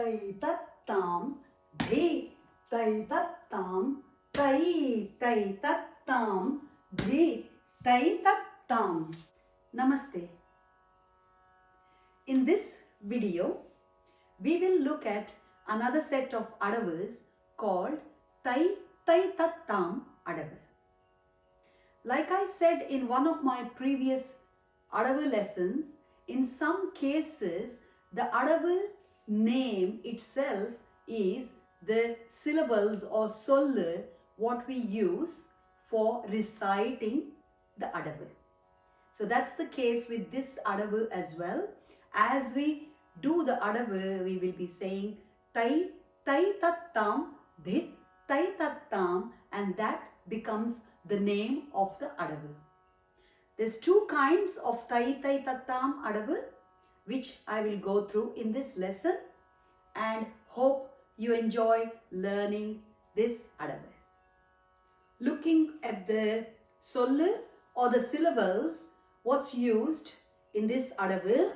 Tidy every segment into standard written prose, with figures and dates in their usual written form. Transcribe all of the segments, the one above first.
Tai Tat Taam, Dhi Tai Tat Taam, Tai Tai Tat Taam, Dhi Tai Tat Taam. Namaste. In this video, we will look at another set of Adavus called Tai Tai Tat Taam Adavu. Like I said in one of my previous Adavu lessons, in some cases the Adavu name itself is the syllables or sollu what we use for reciting the Adavu. So that's the case with this Adavu as well. As we do the Adavu, we will be saying Tai Tai Tat Taam, Dhi Tai Tat Taam, and that becomes the name of the Adavu. There's two kinds of Tai Tai Tat Taam Adavu, which I will go through in this lesson, and hope you enjoy learning this Adavu. Looking at the sollu or the syllables, what's used in this Adavu,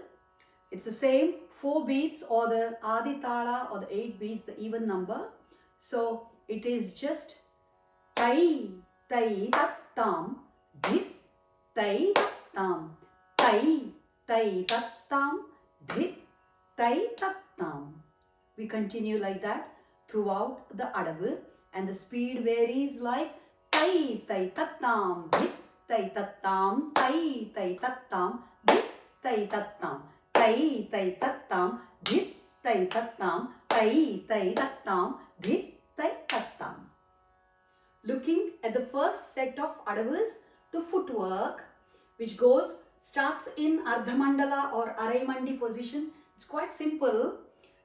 it's the same 4 beats or the Adi Tala or the 8 beats, the even number. So it is just Tai Tai Tat Taam, Dhi Tai Tat Taam, Tai Tai Tat Taam, Dhi Tai Tat Taam. We continue like that throughout the Adavu, and the speed varies like Tai Tai Tat Taam, Dhi Tai Tat Taam, Tai Tai Tat Taam, Dhi Tai Tat Taam, Tai Tai Tat Taam, Dhi Tai Tat Taam, Tai Tai Tat Taam, Dhi Tai Tat Taam. Looking at the first set of Adavus, the footwork, which starts in Ardhamandala or Araimandi position. It's quite simple,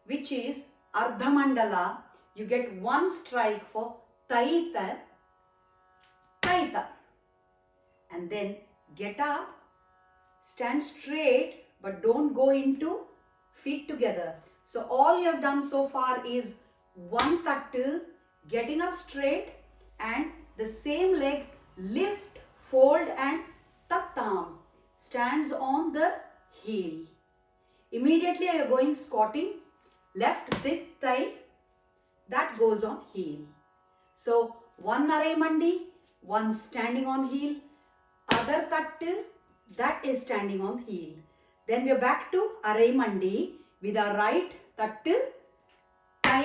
which is Ardhamandala. You get one strike for Tai Ta, Tai Ta, and then get up, stand straight, but don't go into feet together. So all you have done so far is one tattu, getting up straight, and the same leg lift, fold, and tatam stands on the heel. Immediately you are going squatting, left Dhi Tai, that goes on heel. So one Araimandi, one standing on heel, other tattu, that is standing on heel. Then we are back to Araimandi with our right tattu, Tai,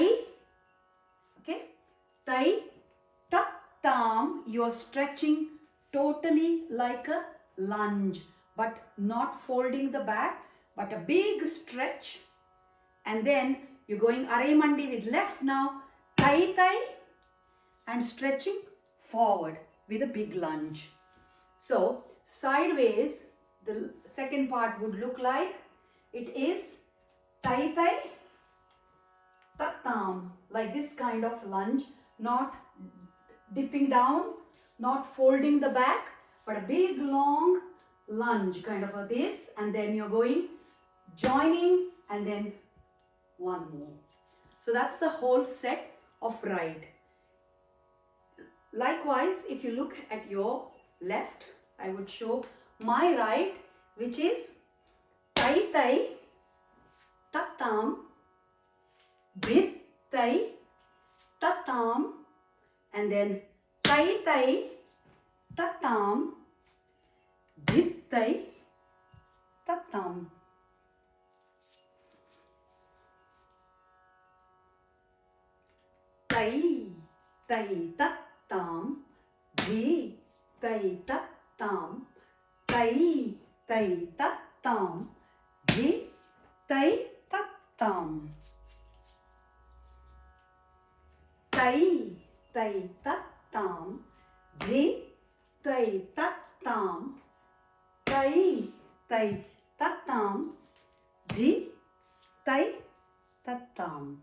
okay, Tai Tat Taam. You are stretching totally like a lunge, but not folding the back, but a big stretch. And then you're going Araimandi with left now, Tai Tai, and stretching forward with a big lunge. So sideways, the second part would look like, it is Tai Tai Tat Taam, like this kind of lunge, not dipping down, not folding the back, but a big long lunge kind of a this, and then you're going joining and then one more. So that's the whole set of right. Likewise, if you look at your left, I would show my right, which is Tai Tai Tat Taam, Dhi Tai Tat Taam, and then Tai Tai Tat Taam, Dhi Tai Tat Taam. Tai Tai Tat Taam, Dhi Tai Tat Taam, Tai Tai Tat Taam, Dhi Tai Tat Taam. Tai Tai Tat Taam, Dhi Tai Tat Taam, Tai Tai Tat Taam, Dhi Tai Tat Taam.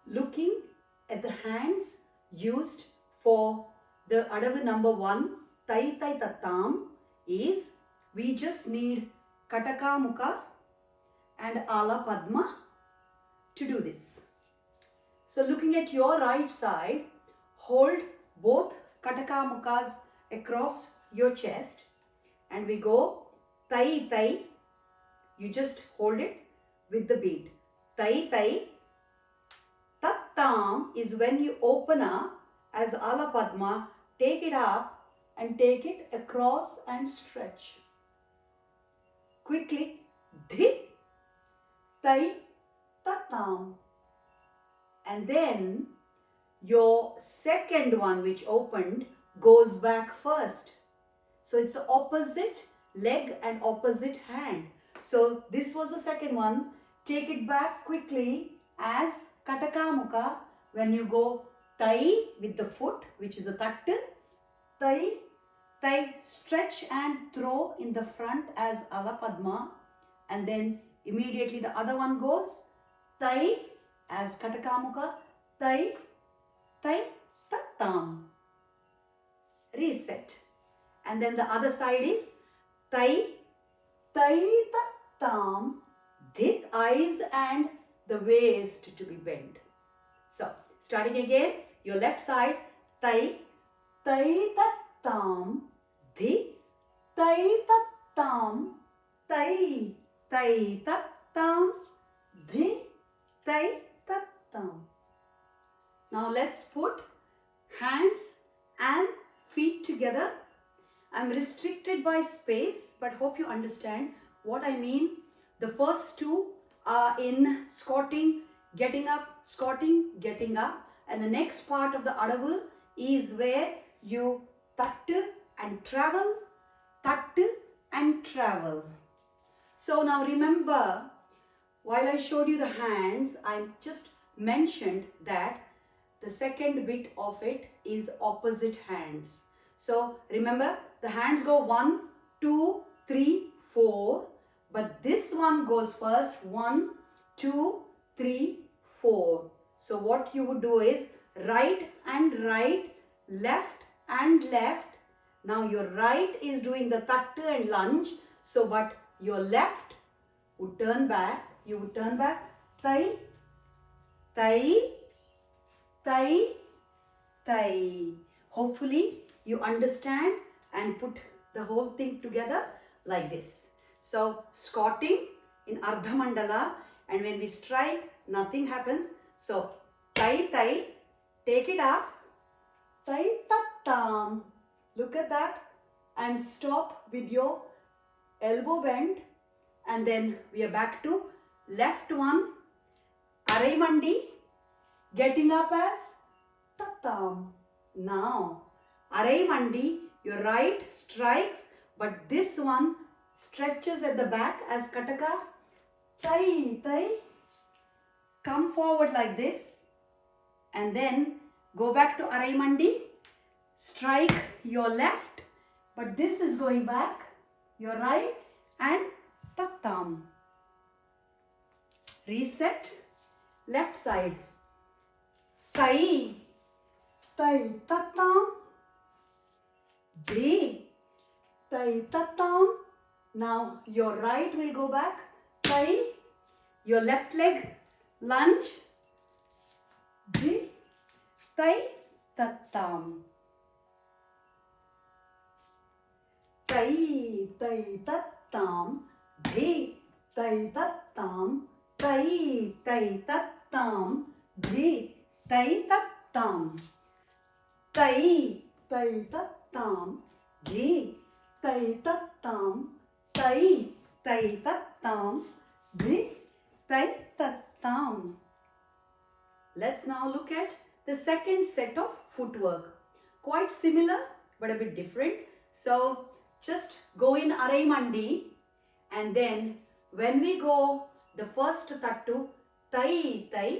Looking at the hands used for the Adavu number 1, Tai Tai Tat Taam, is we just need Kataka Mukha and Ala Padma to do this. So looking at your right side, hold both Kataka Mukhas across your chest, and we go Tai Tai. You just hold it with the beat. Tai Tai Tat Taam is when you open up as Ala Padma, take it up and take it across and stretch. Quickly, Dhi Tai Tat Taam. And then your second one which opened goes back first. So it's the opposite leg and opposite hand. So this was the second one. Take it back quickly as Katakamuka when you go Tai with the foot, which is a tattu. Tai, Tai, stretch and throw in the front as Ala Padma. And then immediately the other one goes Tai as Katakamuka. Tai, Tai, Tat Taam. Reset. And then the other side is Tai, Tai, Tat Taam. Dhi, eyes and the waist to be bent. So, starting again, your left side, Tai, Tai, Tat Taam. Dhi, Tai, Tat Taam. Tai, Tai, Tat Taam. Dhi, Tai, Tat Taam. Now let's put hands and feet together. I'm restricted by space, but hope you understand what I mean. The first two are in squatting, getting up, squatting, getting up. And the next part of the Adavu is where you tattu and travel, tattu and travel. So now remember, while I showed you the hands, I just mentioned that the second bit of it is opposite hands. So remember, the hands go 1, 2, 3, 4. But this one goes first, 1, 2, 3, 4. So what you would do is right and right, left and left. Now your right is doing the tattu and lunge. So but your left would turn back. You would turn back. Tai, Tai, Tai, Tai. Hopefully you understand and put the whole thing together like this. So squatting in Ardha Mandala, and when we strike, nothing happens. So Tai Tai, take it up, Tai Tat Taam. Look at that and stop with your elbow bend, and then we are back to left one, Arai Mandi, getting up as Tat Taam. Now Arai Mandi, your right strikes, but this one stretches at the back as Kataka. Tai, Tai. Come forward like this and then go back to Arai Mandi. Strike your left, but this is going back, your right, and Tat Taam. Reset, left side. Tai, Tai Tat Taam. Dhi, Tai Tat Taam. Now your right will go back, Tai, your left leg, lunge, Dhi, Tai Tat Taam. Tai, Tai Tat Taam. Dhi, Tai Tat Taam. Tai, Tai Tat Taam. Dhi, Tai Tat Taam. Tai, Tai Tat Taam. Dhi, Tai Tat Taam. Tai, Tai Tat Taam. Dhi, Tai Tat Taam. Let's now look at the second set of footwork. Quite similar but a bit different. So just go in Arai Mandi, and then when we go the first tattu, Tai Tai,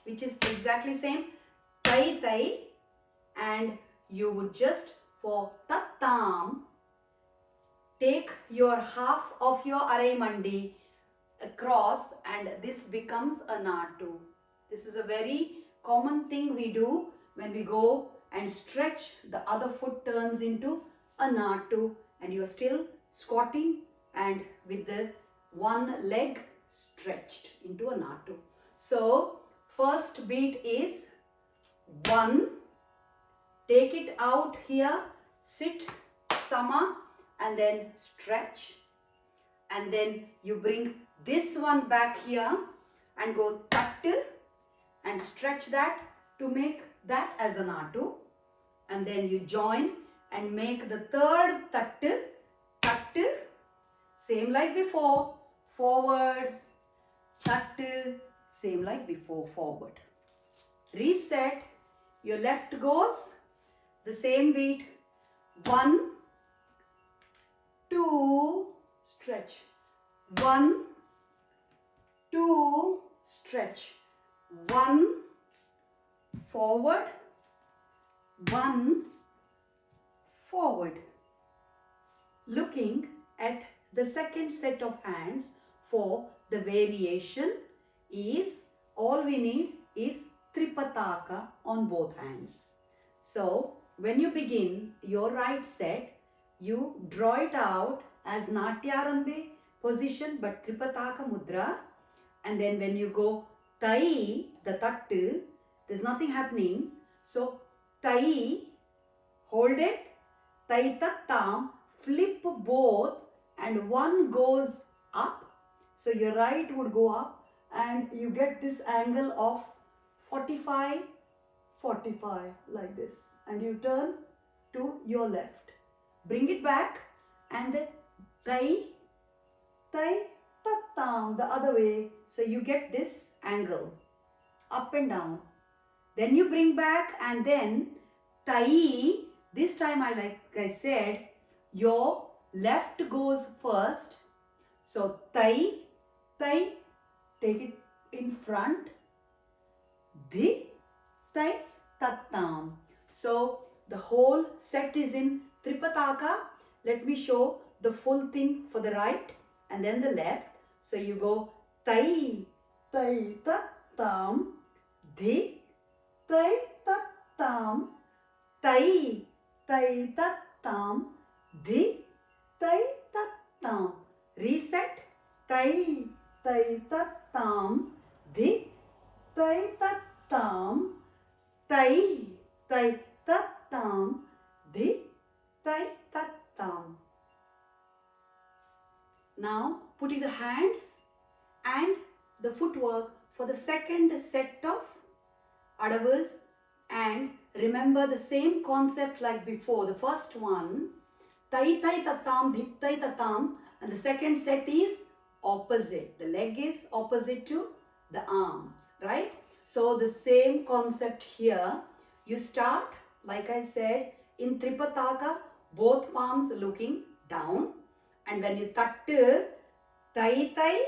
which is exactly same, Tai Tai, and you would just for Tat Taam take your half of your Arai Mandi across, and this becomes a Natu. This is a very common thing we do when we go and stretch. The other foot turns into a Natu, and you're still squatting and with the one leg stretched into a Natu. So first beat is 1. Take it out here, sit, Sama, and then stretch. And then you bring this one back here, and go tattu and stretch that to make that as an Atu. And then you join and make the third tattu, tattu, same like before, forward, tattu, same like before, forward. Reset, your left goes the same beat, 1, 2, stretch, 1, 2, stretch, 1, forward, 1, forward. Looking at the second set of hands for the variation is, all we need is Tripataka on both hands. So when you begin your right set, you draw it out as Natyarambe position but Tripataka mudra, and then when you go Tai, the tattu, there's nothing happening. So Tai, hold it, Tai Tat Taam, flip both and one goes up. So your right would go up and you get this angle of 45, 45 like this, and you turn to your left. Bring it back and then Tai, Tai Tat Taam the other way. So you get this angle up and down. Then you bring back and then Tai, this time like I said, your left goes first. So Tai, Tai, take it in front. Dhi Tai Tat Taam. So the whole set is in Tripataka. Let me show the full thing for the right and then the left. So you go Tai, Tai Tat Taam, Dhi Tai Tat Taam, Tai, Tai Tat Taam, Dhi Tai Tat Taam. Reset, Tai, Tai Tat Taam, Dhi Tai Tat Taam, Tai, Tai Tat Taam, Dhi Tai Tat Taam. Now putting the hands and the footwork for the second set of Adavus, and remember the same concept like before. The first one, Tai Tai Ta Taam, Dhi Tai Tat Taam, and the second set is opposite. The leg is opposite to the arms, right? So the same concept here. You start, like I said, in Tripataka, both palms looking down, and when you tattu, Tai Tai,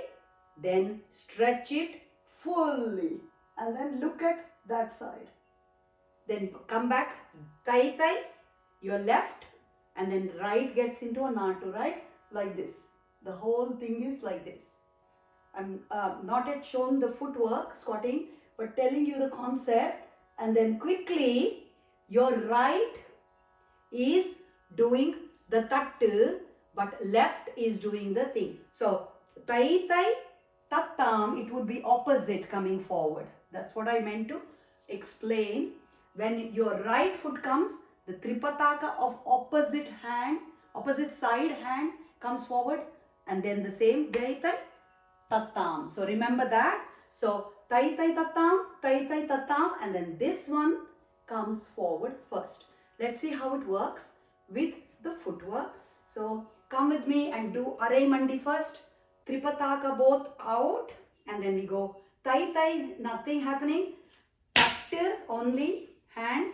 then stretch it fully and then look at that side. Then come back, Tai Tai, your left, and then right gets into a Natu, right? Like this. The whole thing is like this. I'm not yet shown the footwork, squatting, but telling you the concept, and then quickly your right is doing the tattu, but left is doing the thing. So Tai Tai Tat Taam, it would be opposite coming forward. That's what I meant to explain. When your right foot comes, the Tripataka of opposite hand, opposite side hand comes forward, and then the same Dhi Tai Tat Taam. So remember that. So Tai Tai Ta Taam, Tai Tai Ta Taam, and then this one comes forward first. Let's see how it works with the footwork. So come with me and do Arai Mandi first. Tripataka both out, and then we go Tai Tai, nothing happening. Tattu only, hands,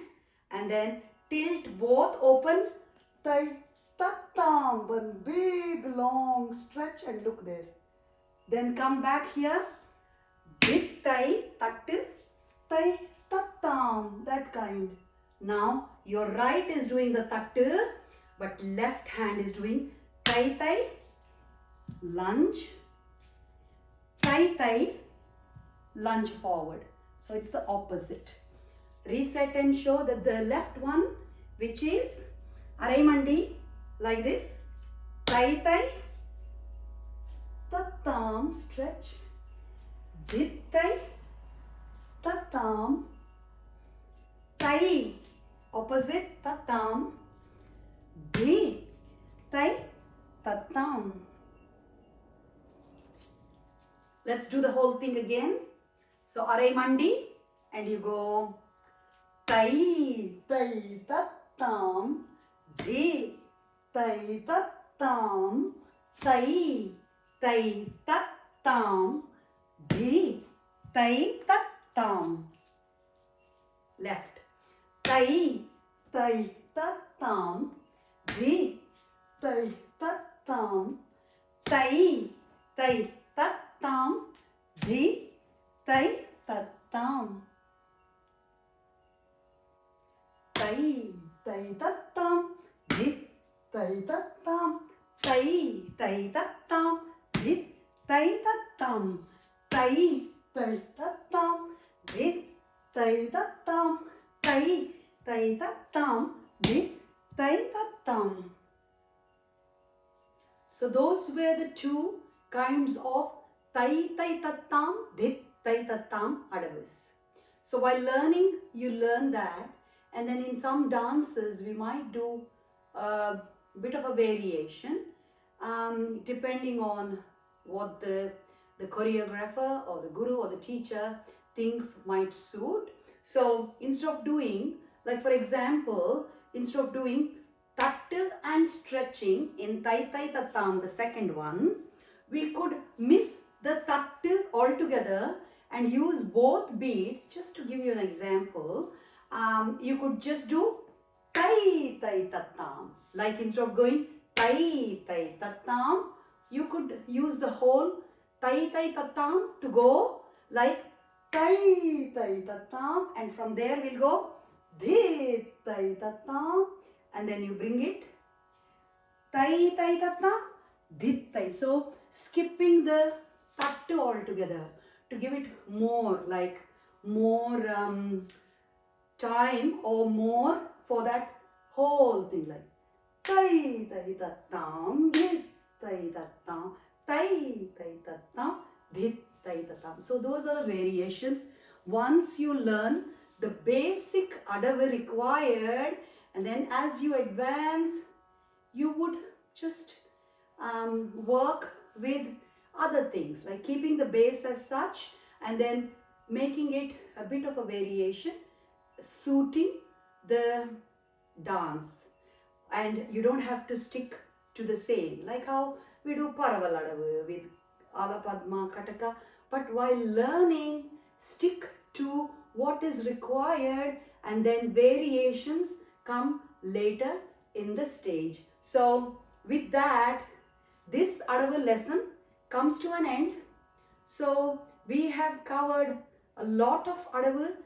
and then tilt both open. Tai Tat Taam, one big long stretch and look there. Then come back here. Dhi Tai Tattu, Tai Tat Taam, that kind. Now your right is doing the tattu, but left hand is doing Tai Tai, lunge, Tai Tai, lunge forward. So it's the opposite. Reset and show that the left one, which is Arai Mandi, like this. Tai Tai, Tat Taam, stretch. Dhi Tai Tat Taam, Tai, opposite Tat Taam, Dhi Tai Tat Taam. let's do the whole thing again. So Arai Mandi, and you go Tai Tai Tat Taam, Dhi Tai Tat Taam, Tai Tai Tat Taam, Dhi Tai Tat Taam. Left. Tai Tai Tat Taam, Dhi Tai Tat Taam, Tai Tai Tat Taam, Dhi Tai Tat Taam. Tai Tai Tat Taam, Dhi Tai Tat Taam, Tai Tai Tat Taam, Dhi Tai Tat Taam, Tai Tai Tat Taam, Dhi Tai Tat Taam, Tai Tai Tat Taam, Dhi Tai Tat Taam. So those were the two kinds of Tai Tai Tat Taam, Dhi Tai Tat Taam adavus. So while learning, you learn that, and then in some dances we might do a bit of a variation depending on what the choreographer or the guru or the teacher thinks might suit. So instead of doing, like for example, instead of doing tattu and stretching in Tai Tai Tat Taam, the second one, we could miss the tattu altogether and use both beats. Just to give you an example, you could just do Tai Tai Tat Taam. Like instead of going Tai Tai Tat Taam, you could use the whole Tai Tai Tat Taam to go like Tai Tai Tat Taam, and from there we'll go Dhi Tai Tat Taam, and then you bring it Tai Tai Tat Taam, Dhi Tai. So skipping the tattu altogether to give it more time or more for that whole thing, like Tai Tai Tat Taam, Dhi Tai Tat Taam, Tai Tai Tat Taam, Dhi Tai Tat Taam. So those are the variations. Once you learn the basic adavu required, and then as you advance, you would just work with other things, like keeping the base as such and then making it a bit of a variation suiting the dance. And you don't have to stick to the same, like how we do Paraval Adavu with Alapadma, Kataka. But while learning, stick to what is required, and then variations come later in the stage. So with that, this Adavu lesson comes to an end. So we have covered a lot of Adavu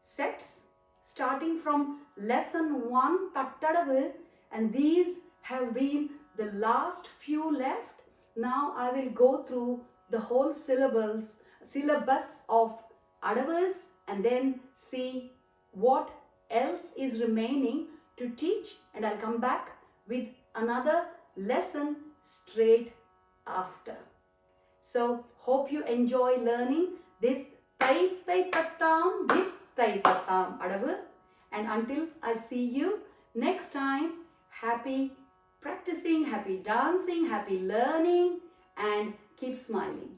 sets, starting from lesson 1 Tattadavu, and these have been the last few left. Now I will go through the whole syllabus of adavus and then see what else is remaining to teach, and I'll come back with another lesson straight after. So hope you enjoy learning this Tai Tai Tat Taam, Dhi Tai Tat Taam adavu, and until I see you next time, happy practicing, happy dancing, happy learning, and keep smiling.